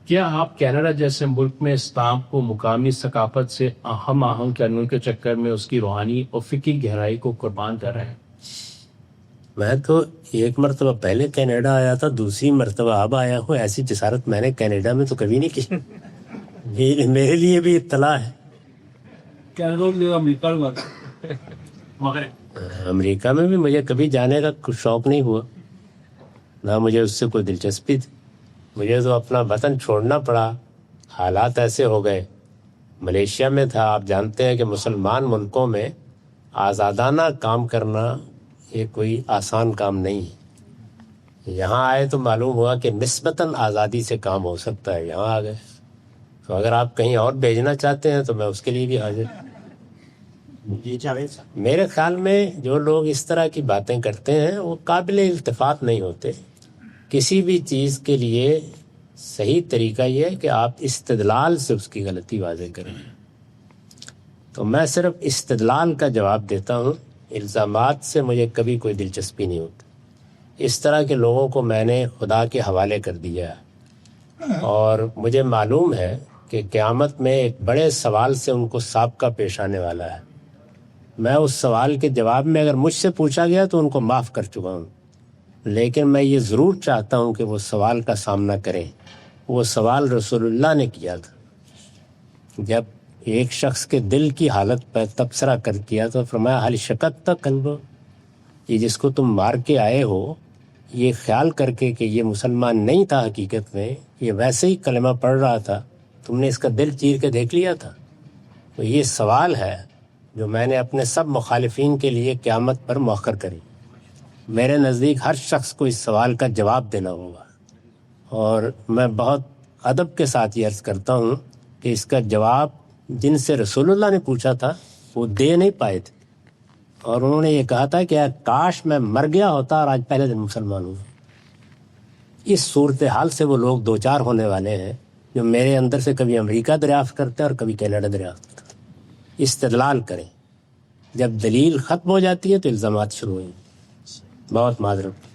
کیا آپ کینیڈا جیسے ملک میں اسلام کو مقامی ثقافت سے ہم آہنگ کرنے کے چکر میں اس کی روحانی اور فکری گہرائی کو قربان کر رہے ہیں؟ میں تو ایک مرتبہ پہلے کینیڈا آیا تھا، دوسری مرتبہ اب آیا ہوں. ایسی جسارت میں نے کینیڈا میں تو کبھی نہیں کی. میرے لیے بھی اطلاع ہے. امریکہ میں بھی مجھے کبھی جانے کا کچھ شوق نہیں ہوا، نہ مجھے اس سے کوئی دلچسپی تھی. مجھے تو اپنا وطن چھوڑنا پڑا، حالات ایسے ہو گئے. ملیشیا میں تھا، آپ جانتے ہیں کہ مسلمان ملکوں میں آزادانہ کام کرنا یہ کوئی آسان کام نہیں ہے. یہاں آئے تو معلوم ہوا کہ نسبتاً آزادی سے کام ہو سکتا ہے. یہاں آ گئے تو اگر آپ کہیں اور بھیجنا چاہتے ہیں تو میں اس کے لیے بھی حاضر. میرے خیال میں جو لوگ اس طرح کی باتیں کرتے ہیں وہ قابل التفات نہیں ہوتے. کسی بھی چیز کے لیے صحیح طریقہ یہ ہے کہ آپ استدلال سے اس کی غلطی واضح کریں. تو میں صرف استدلال کا جواب دیتا ہوں، الزامات سے مجھے کبھی کوئی دلچسپی نہیں ہوتی. اس طرح کے لوگوں کو میں نے خدا کے حوالے کر دیا ہے، اور مجھے معلوم ہے کہ قیامت میں ایک بڑے سوال سے ان کو سابقہ پیش آنے والا ہے. میں اس سوال کے جواب میں اگر مجھ سے پوچھا گیا تو ان کو معاف کر چکا ہوں، لیکن میں یہ ضرور چاہتا ہوں کہ وہ سوال کا سامنا کریں. وہ سوال رسول اللہ نے کیا تھا جب ایک شخص کے دل کی حالت پر تبصرہ کر کیا تو فرمایا حل شکت قلب، یہ جس کو تم مار کے آئے ہو یہ خیال کر کے کہ یہ مسلمان نہیں تھا، حقیقت میں یہ ویسے ہی کلمہ پڑھ رہا تھا، تم نے اس کا دل چیر کے دیکھ لیا تھا. تو یہ سوال ہے جو میں نے اپنے سب مخالفین کے لیے قیامت پر مؤخر کری. میرے نزدیک ہر شخص کو اس سوال کا جواب دینا ہوگا، اور میں بہت ادب کے ساتھ یہ عرض کرتا ہوں کہ اس کا جواب جن سے رسول اللہ نے پوچھا تھا وہ دے نہیں پائے تھے، اور انہوں نے یہ کہا تھا کہ کاش میں مر گیا ہوتا اور آج پہلے دن مسلمان ہوں. اس صورتحال سے وہ لوگ دو چار ہونے والے ہیں جو میرے اندر سے کبھی امریکہ دریافت کرتے ہیں اور کبھی کینیڈا دریافت کرتے ہیں. استدلال کریں، جب دلیل ختم ہو جاتی ہے تو الزامات شروع ہوئیں. بہت معذرت.